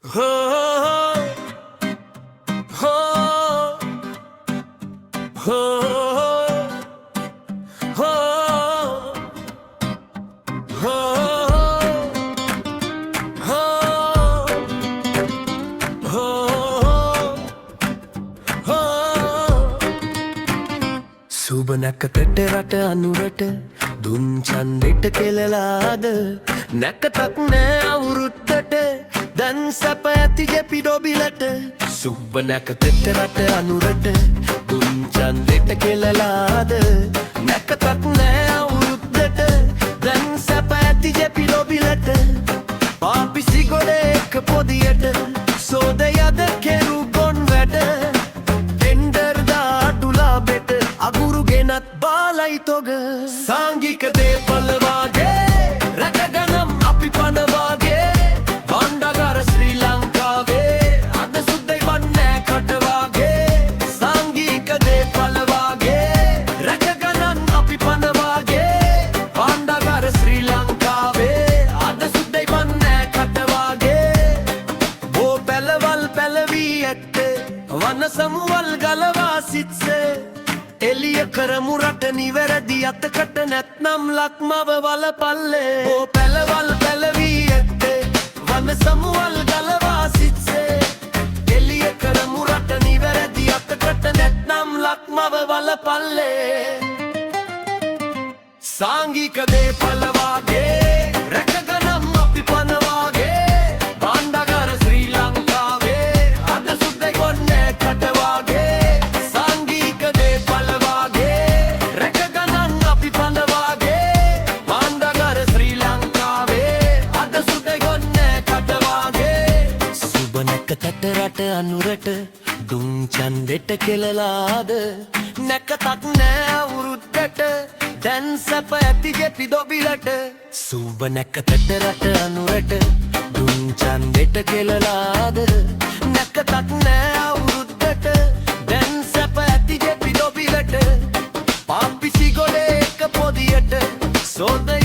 ho ho ho ho ho සුබනකට රට අනුරට දුන් ඡන්දෙට කෙලලාද නැකතක් නෑ අවුරුද්දට දැන් සැප ඇති ජෙපි ඩොබිලට සුබනකට රට අනුරට දුන් ඡන්දෙට කෙලලාද නැකතක් නෑ අවුරුද්දට දැන් සැප ඇති ජෙපි ඩොබිලට පාපිසි ගොඩේ එක පොදියට සෝදයද කෙරු ගොන් වැඩ බාලයි තොග සාංගික දේපල වාගේ රැකගනම් අපි පන වාගේ බණ්ඩගර ශ්‍රී ලංකාවේ අද සුද්දයි වන්නේ කට වාගේ සාංගික දේපල වාගේ රැකගනම් අපි පන වාගේ බණ්ඩගර ශ්‍රී ලංකාවේ අද සුද්දයි වන්නේ කට වාගේ බෝ පැලවල් පැලවී ඇත්තේ වන සමුවල් ගලවා සිත්සේ එලිය කරමු රට නිවැරදි අතකට නැත්නම් ලක්මව වලපල්ලේ ඕ පැලවල් පැලවී ඇත්තේ වන සමුවල් ගලවා සිත්සේ එලිය කරමු රට නිවැරදි අතකට නැත්නම් ලක්මව වලපල්ලේ සාංගික දේපල වාගේ රැකගනම් අපි පන වාගේ බණ්ඩගර ශ්‍රී ලංකාවේ අද සුද්දයි වන්නේ කට වාගේ තට රට අනුරට දුන් ඡන්දෙට කෙලලාද නැකතක් නෑ අවුරුද්දට දැන් සැප ඇති ජෙපි ඩොබිලට සුබ නැකතට රට අනුරට දුන් ඡන්දෙට කෙලලාද නැකතක් නෑ අවුරුද්දට දැන් සැප ඇති ජෙපි ඩොබිලට පාපිසි ගොඩේ එක පොදියට සෝදය